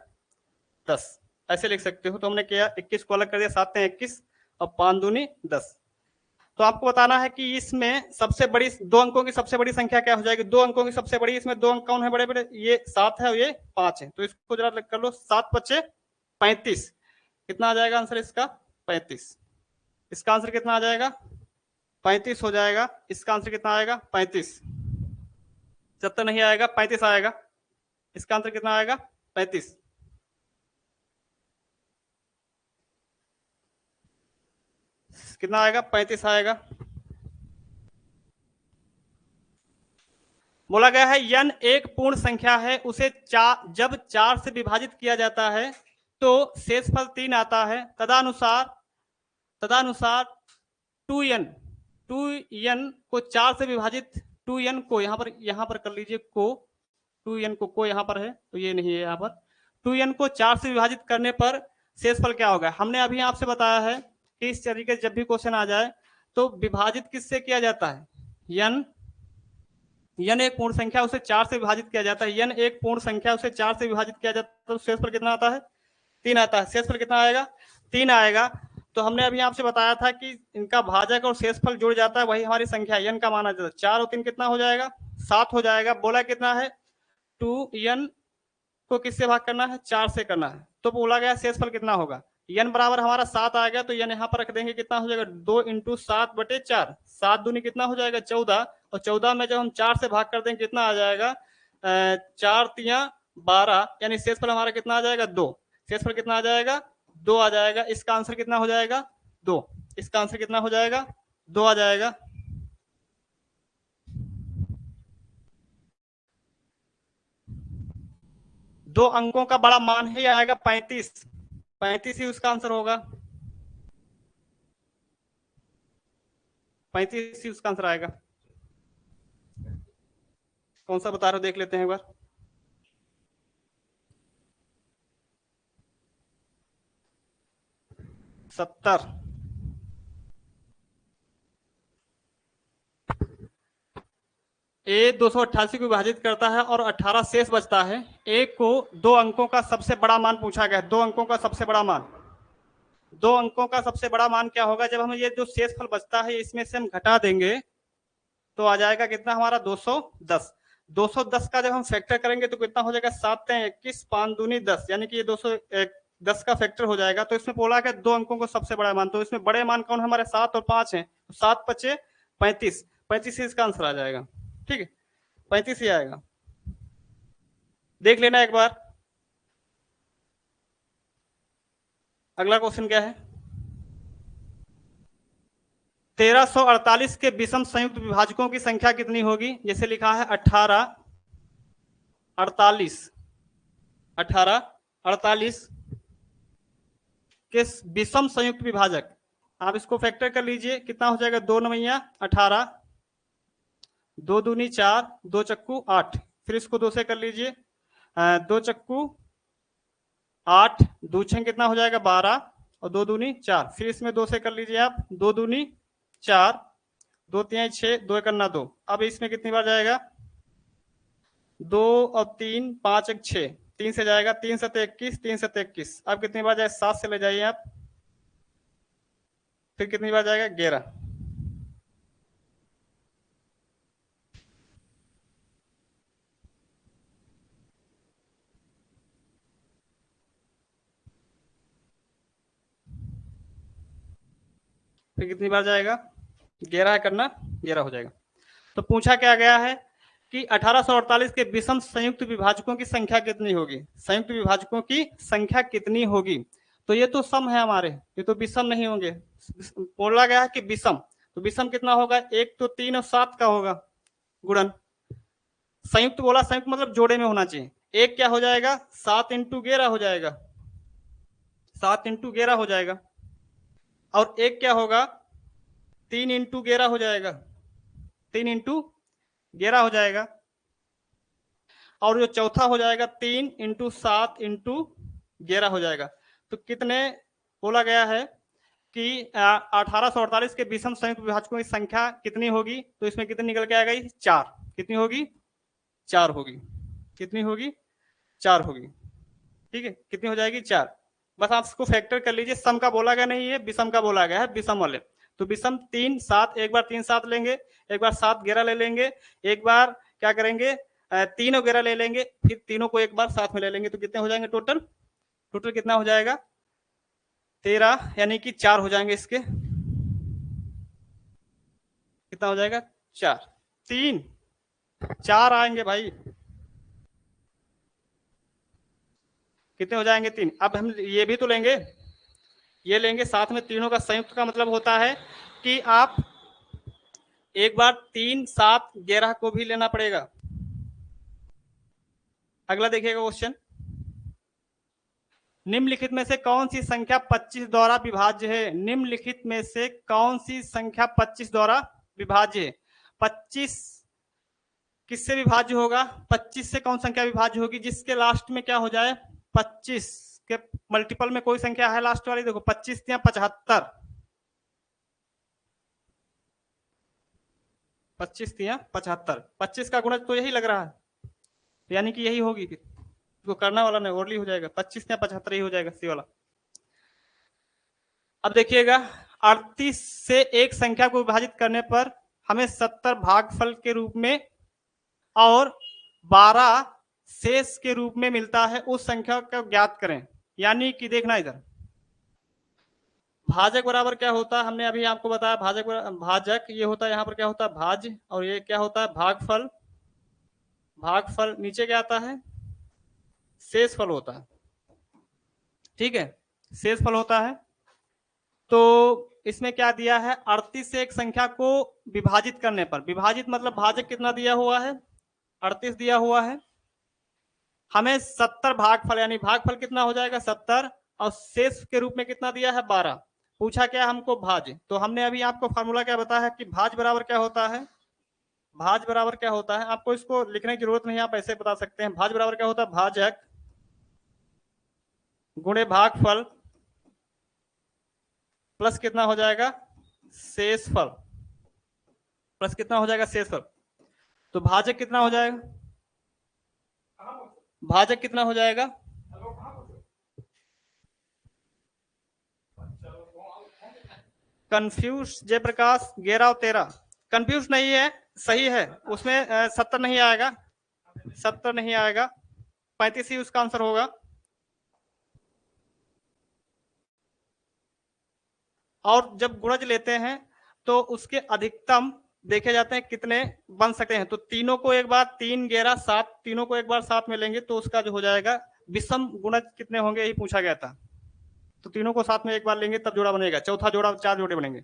S1: 10, ऐसे लिख सकते हो। तो हमने किया 21 को अलग कर दिया, 7 तिहाई 21 और 5 दूनी 10। तो आपको बताना है कि इसमें सबसे बड़ी 2 अंकों की सबसे बड़ी संख्या क्या हो जाएगी। 2 अंकों की सबसे बड़ी, इसमें 2 अंक कौन है बड़े बड़े? ये 7 है और ये 5 है। तो इसको जरा कर लो, 7 पच्चे 35। कितना आ जाएगा आंसर इसका? 35। इसका आंसर कितना आ जाएगा? 35 हो जाएगा। इसका आंसर कितना आएगा? 35। 70 नहीं आएगा, 35 आएगा। इसका आंसर कितना आएगा? 35। कितना आएगा? 35 आएगा। बोला गया है n एक पूर्ण संख्या है, उसे जब 4 से विभाजित किया जाता है तो शेषफल 3 आता है। तदनुसार 2n को 4 से विभाजित, 2n को यहाँ पर कर लीजिए, को 2n को यहाँ पर है तो ये नहीं है यहाँ पर। 2n को 4 से विभाजित करने पर शेषफल क्या होगा। हमने अभी आपसे बताया है कि इस तरीके से जब भी क्वेश्चन आ जाए तो विभाजित किससे किया जाता है? n एक पूर्ण संख्या, उसे 4 से विभाजित किया जाता है। n एक पूर्ण संख्या, उसे 4 से विभाजित किया जाता है तो शेषफल कितना आता है? 3 आता है। शेषफल कितना आएगा? 3 आएगा। तो हमने अभी आपसे बताया था कि इनका भाजक और शेषफल जुड़ जाता है, वही हमारी संख्या n का माना जाता है। 4 और 3 कितना हो जाएगा? 7 हो जाएगा। बोला कितना है? 2n को किससे भाग करना है? 4 से करना है। तो बोला गया शेषफल कितना होगा? n बराबर हमारा 7 आ गया, तो n यहाँ पर रख देंगे, कितना हो जाएगा? 2 इंटू 7/4। 7 दूनी कितना हो जाएगा? 14। और 14 में जब हम 4 से भाग कर देंगे कितना आ जाएगा? 4 तिया 12, यानी शेषफल हमारा कितना आ जाएगा? 2। शेषफल कितना आ जाएगा? 2 आ जाएगा। इसका आंसर कितना हो जाएगा? 2। इसका आंसर कितना हो जाएगा? 2 आ जाएगा। दो अंकों का बड़ा मान ही आएगा 35। 35 ही उसका आंसर होगा। 35 ही उसका आंसर आएगा। कौन सा बता रहे हो, देख लेते हैं एक बार। सत्तर। ए 288 को विभाजित करता है और 18 शेष बचता है। ए को 2 अंकों का सबसे बड़ा मान पूछा गया है। 2 अंकों का सबसे बड़ा मान, 2 अंकों का सबसे बड़ा मान क्या होगा? जब हम ये जो शेषफल बचता है इसमें से हम घटा देंगे तो आ जाएगा कितना हमारा 210। 210 का जब हम फैक्टर करेंगे तो कितना हो जाएगा? 7 21 5 दूनी 10, यानी कि ये 210 का फैक्टर हो जाएगा। तो इसमें बोला कि 2 अंकों को सबसे बड़ा मान, तो इसमें बड़े मान कौन हमारे 7 और 5 है। 7 पचे 35, 35 इसका आंसर आ जाएगा। ठीक है, 35 ही आएगा। देख लेना एक बार। अगला क्वेश्चन क्या है? 1348 के विषम संयुक्त विभाजकों की संख्या कितनी होगी? जैसे लिखा है 18 48, 18 48 के विषम संयुक्त विभाजक, आप इसको फैक्टर कर लीजिए। कितना हो जाएगा? 2 9 18, 2 दूनी 4, 2 चक्कू 8, फिर इसको 2 से कर लीजिए। 2 चक्कू 8, 2 छः कितना हो जाएगा? 12 और 2 दूनी 4, फिर इसमें 2 से कर लीजिए आप। 2 दूनी 4, 2 3 6, 2 1 2। अब इसमें कितनी बार जाएगा? 2 और 3 5 1 6, 3 से जाएगा। 3 7 21, 3 7 21। अब कितनी बार जाए? 7 से ले जाइए आप, फिर कितनी बार जाएगा? 11। फिर कितनी बार जाएगा? 11 करना, 11 हो जाएगा। तो पूछा क्या गया है कि 1848 के विषम संयुक्त विभाजकों की संख्या कितनी होगी? संयुक्त विभाजकों की संख्या कितनी होगी? तो ये तो सम है हमारे, ये तो विषम नहीं होंगे। बोला गया है कि विषम, तो विषम कितना होगा? 1 तो 3 और 7 का होगा गुणन। संयुक्त बोला, संयुक्त मतलब जोड़े में होना चाहिए। एक क्या हो जाएगा? 7 इंटू 11 हो जाएगा, 7 इंटू 11 हो जाएगा। और एक क्या होगा? 3 इंटू 11 हो जाएगा, 3 इंटू 11 हो जाएगा। और जो चौथा हो जाएगा 3 इंटू 7 इंटू 11 हो जाएगा। तो कितने बोला गया है कि 1848 के विषम संयुक्त विभाजकों की संख्या कितनी होगी? तो इसमें कितनी निकल के आएगा? 4। कितनी होगी? 4 होगी। कितनी होगी? 4 होगी। ठीक है, कितनी हो जाएगी? 4। बस आप इसको फैक्टर कर लीजिए। सम का बोला गया नहीं है, विषम का बोला गया है, विषम वाले। तो विषम 3 7, एक बार 3 7 लेंगे, एक बार 7 11 ले लेंगे, एक बार क्या करेंगे? 3 और 11 ले लेंगे, फिर तीनों को एक बार साथ में ले लेंगे। तो कितने हो जाएंगे टोटल? टोटल कितना हो जाएगा? 13, यानी कि 4 हो जाएंगे इसके। कितना हो जाएगा? 4, 3 4 आएंगे भाई। कितने हो जाएंगे? 3। अब हम ये भी तो लेंगे, ये लेंगे साथ में। तीनों का संयुक्त का मतलब होता है कि आप एक बार 3 7 11 को भी लेना पड़ेगा। अगला देखिएगा क्वेश्चन, निम्नलिखित में से कौन सी संख्या 25 द्वारा विभाज्य है? निम्नलिखित में से कौन सी संख्या 25 द्वारा विभाज्य है? 25 किससे विभाज्य होगा? 25 से कौन संख्या विभाज्य होगी? जिसके लास्ट में क्या हो जाए? 25 के मल्टीपल में कोई संख्या है लास्ट वाली? देखो 25 या 75, 25 या 75, 25 का गुणज तो यही लग रहा है, यानी कि यही होगी। फिर इसको करना वाला नहीं, ओरली हो जाएगा। 25 या 75 ही हो जाएगा, सी वाला। अब देखिएगा, 38 से एक संख्या को विभाजित करने पर हमें 70 भागफल के रूप में और 12 शेष के रूप में मिलता है। उस संख्या को ज्ञात करें। यानी कि देखना इधर, भाजक बराबर क्या होता है? हमने अभी आपको बताया भाजक ये होता है, यहाँ पर क्या होता है? भाज्य। और ये क्या होता है? भागफल। भागफल नीचे क्या आता है? शेषफल होता है। ठीक है, शेषफल होता है। तो इसमें क्या दिया है? 38 से एक संख्या को विभाजित करने पर, विभाजित मतलब भाजक कितना दिया हुआ है? 38 दिया हुआ है। हमें 70 भागफल, यानी भागफल कितना हो जाएगा? 70, और शेष के रूप में कितना दिया है? 12। पूछा क्या हमको? भाज्य। तो हमने अभी आपको फार्मूला क्या बताया कि भाज्य बराबर क्या होता है? भाज्य बराबर क्या होता है? आपको इसको लिखने की जरूरत नहीं, आप ऐसे बता सकते हैं। भाज्य बराबर क्या होता है? भाजक गुणे भागफल प्लस कितना हो जाएगा? शेषफल। प्लस कितना हो जाएगा? शेषफल। तो भाजक कितना हो जाएगा? भाजक कितना हो जाएगा? कंफ्यूज जयप्रकाश 11 और 13 कंफ्यूज नहीं है, सही है। उसमें 70 नहीं आएगा, 70 नहीं आएगा, 35 ही उसका आंसर होगा। और जब गुणज लेते हैं तो उसके अधिकतम देखे जाते हैं कितने बन सकते हैं। तो तीनों को एक बार 3, 11, 7 तीनों को एक बार साथ में लेंगे तो उसका जो हो जाएगा विषम गुणज कितने होंगे यही पूछा गया था। तो तीनों को साथ में एक बार लेंगे तब जोड़ा बनेगा, चौथा जोड़ा 4 जोड़े बनेंगे।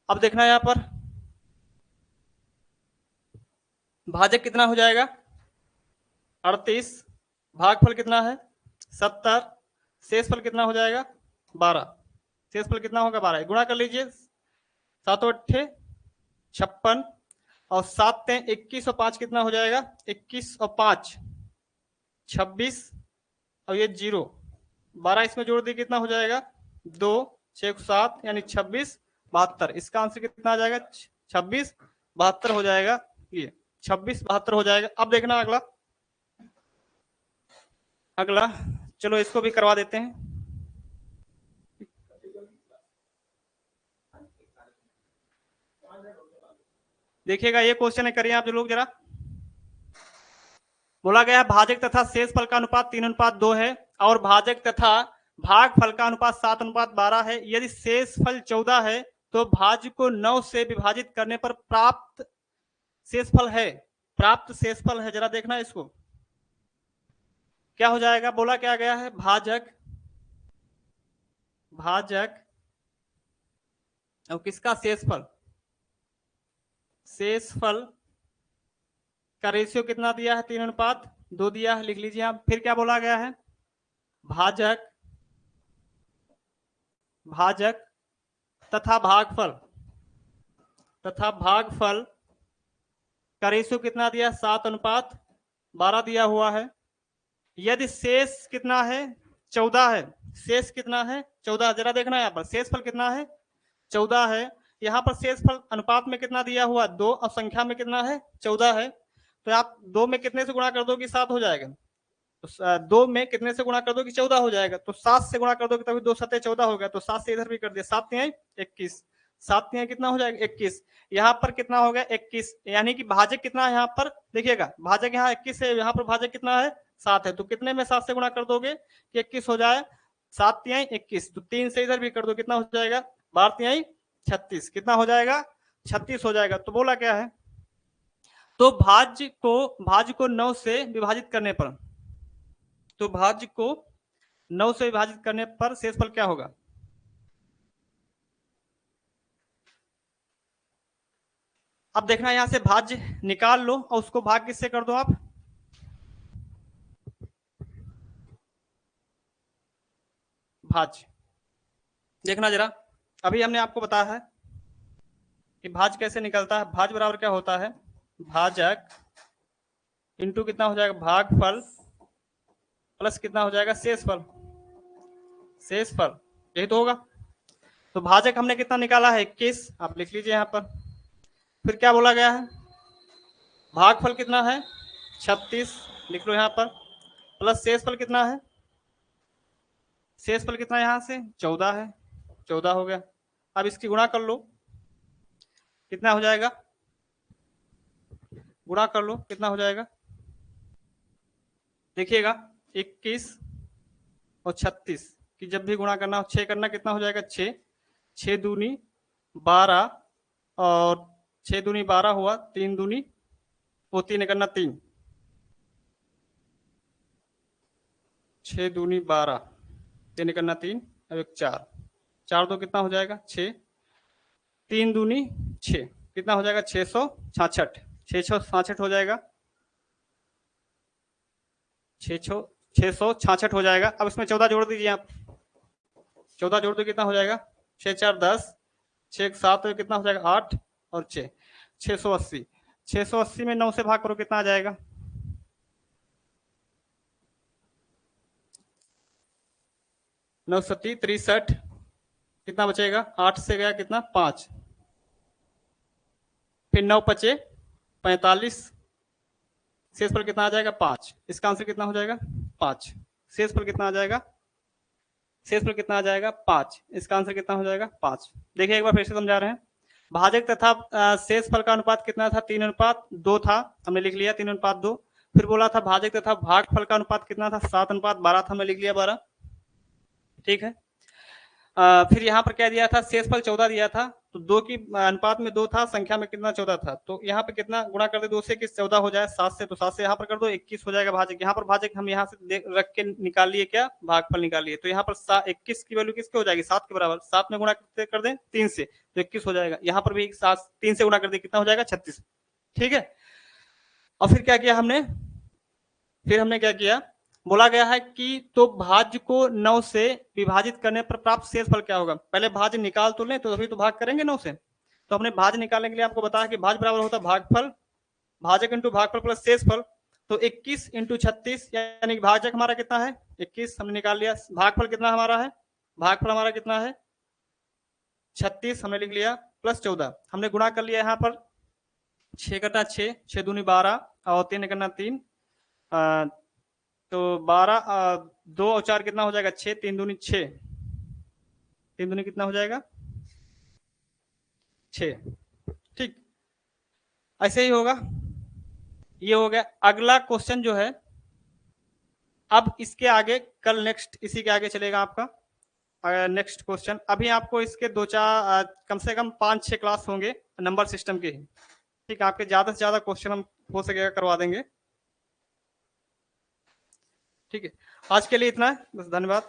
S1: अब देखना है यहां पर भाजक कितना हो जाएगा? 38, भागफल कितना है? 70, शेषफल कितना हो जाएगा? 12। शेषफल कितना होगा? 12। गुणा कर लीजिए, 7 अट्ठे 56 और 7 ते 21 और 5 कितना हो जाएगा? 21 और 5 26 और ये 0 12 इसमें जोड़ दी कितना हो जाएगा? 2 6 7 यानी 26 72। इसका आंसर कितना आ जाएगा? 26 72 हो जाएगा। ये 26 72 हो जाएगा। अब देखना अगला, अगला चलो इसको भी करवा देते हैं। देखिएगा ये क्वेश्चन है, करिए आप जो लोग जरा। बोला गया भाजक तथा शेषफल का अनुपात 3:2 है और भाजक तथा भागफल का अनुपात 7:12 है। यदि शेषफल 14 है तो भाज्य को 9 से विभाजित करने पर प्राप्त शेषफल है। प्राप्त शेषफल है, जरा देखना इसको क्या हो जाएगा। बोला क्या गया है? भाजक, भाजक और किसका शेषफल? शेषफल का रेशियो कितना दिया है? 3:2 दिया है, लिख लीजिए आप। फिर क्या बोला गया है? भाजक, भाजक तथा भागफल, तथा भागफल का रेशियो कितना दिया? 7:12 दिया हुआ है। यदि शेष कितना है? 14 है। शेष कितना है? 14। जरा देखना है यहाँ पर शेषफल कितना है? 14 है। यहाँ पर शेषफल अनुपात में कितना दिया हुआ? 2 और संख्या में कितना है? 14 है। तो आप 2 में कितने से गुणा कर दो कि 7 हो जाएगा? तो 2 में कितने से गुणा कर दो कि 14 हो जाएगा? तो 7 से गुणा कर दो कि तभी 2 7 14 हो गया। तो 7 से इधर भी कर दिया, 7 तिहाई 21, 7 तिहाई कितना हो जाएगा? 21। यहाँ पर कितना हो गया? 21। यानी कि भाजक कितना है यहाँ पर? देखिएगा भाजक यहाँ 21 है, यहाँ पर भाजक कितना है? 7 है। तो कितने में 7 से गुणा कर दोगे कि 21 हो जाए? 7 तिहाई 21। तो 3 से इधर भी कर दो, कितना हो जाएगा? 12 तिहाई 36। कितना हो जाएगा? 36 हो जाएगा। तो बोला क्या है? तो भाज्य को 9 से विभाजित करने पर, तो भाज्य को 9 से विभाजित करने पर शेषफल क्या होगा? अब देखना यहां से भाज्य निकाल लो और उसको भाग किससे कर दो आप? भाज्य देखना जरा, अभी हमने आपको बताया है कि भाज्य कैसे निकलता है। भाज्य बराबर क्या होता है? भाजक इंटू कितना हो जाएगा? भागफल प्लस कितना हो जाएगा? शेषफल। शेषफल यही तो होगा। तो भाजक हमने कितना निकाला है? 21। आप लिख लीजिए यहाँ पर। फिर क्या बोला गया है? भागफल कितना है? 36, लिख लो यहाँ पर। प्लस शेषफल कितना है? शेषफल कितना यहाँ से? 14 है, 14 हो गया। अब इसकी गुणा कर लो, कितना हो जाएगा? गुणा कर लो, कितना हो जाएगा? देखिएगा 21 और 36 की जब भी गुणा करना हो 6 करना, कितना हो जाएगा? 6, 6 दूनी 12 और 6 दूनी 12 हुआ, 3 दूनी वो 3 करना 3, 6 दूनी 12, 3 करना 3 अब एक 4, 4 दो कितना हो जाएगा? 6, 3 दूनी 6 कितना हो जाएगा? 666, 666 हो जाएगा, 666 हो जाएगा। अब इसमें 14 जोड़ दीजिए आप, 14 जोड़ दो कितना हो जाएगा? 6 4 10, 6 7 कितना हो जाएगा? 8 और 6 680, 680 में 9 से भाग करो कितना आ जाएगा? 9 सत्ती 63, कितना बचेगा? 8 से गया कितना? 5, फिर 9 पचे 45, शेषफल कितना आ जाएगा 5। इसका आंसर कितना हो जाएगा 5। शेषफल कितना आ जाएगा, शेषफल कितना आ जाएगा 5। इसका आंसर कितना हो जाएगा 5। देखिए एक बार फिर से समझा रहे हैं। भाजक तथा शेषफल का अनुपात कितना था, 3:2 था, हमने लिख लिया 3:2। फिर बोला था भाजक तथा भागफल का अनुपात कितना था, 7:12 था, हमने लिख लिया 12। ठीक है। फिर यहाँ पर क्या दिया था, शेषफल 14 दिया था, तो 2 की अनुपात में 2 था, संख्या में कितना 14 था, तो यहाँ पे कितना गुणा कर दे 2 से कि 14 हो जाए, 7 से, तो 7 से यहाँ पर कर दो 21 हो जाएगा भाजक। यहाँ पर भाजक हम यहाँ से रख के निकाल लिए क्या, भागफल निकाल लिए, तो यहाँ पर 21 की वैल्यू किसके हो जाएगी, 7 के बराबर। 7 में गुणा कर दें 3 से तो 21 हो जाएगा। यहाँ पर भी 7 3 से गुणा कर दे कितना हो जाएगा 36। ठीक है। और फिर क्या किया हमने, फिर हमने क्या किया, बोला गया है कि तो भाज्य को 9 से विभाजित करने पर प्राप्त शेषफल क्या होगा। पहले भाज्य निकाल तो लें, तो अभी तो भाग करेंगे 9 से। तो हमने भाज्य निकालने के लिए आपको बताया कि भाज्य बराबर होता है भागफल, भाजक इंटू भागफल प्लस शेषफल। तो 21 इंटू 36 यानी कि भाजक हमारा कितना है 21, हमने निकाल लिया। भागफल कितना हमारा है, भागफल हमारा कितना है 36, हमने लिख लिया, प्लस 14 हमने गुणा कर लिया। यहाँ पर 6 कटा 6, 6 दूनी 12 और 3 करना 3, तो 12 2 और 4 कितना हो जाएगा 6, 3 दूनी 6, 3 दूनी कितना हो जाएगा 6। ठीक, ऐसे ही होगा। ये हो गया। अगला क्वेश्चन जो है, अब इसके आगे कल नेक्स्ट इसी के आगे चलेगा आपका नेक्स्ट क्वेश्चन। अभी आपको इसके 2-4 कम से कम 5-6 क्लास होंगे नंबर सिस्टम के ही। ठीक है, आपके ज्यादा से ज्यादा क्वेश्चन हम हो सकेगा करवा देंगे। ठीक है, आज के लिए इतना है बस, धन्यवाद।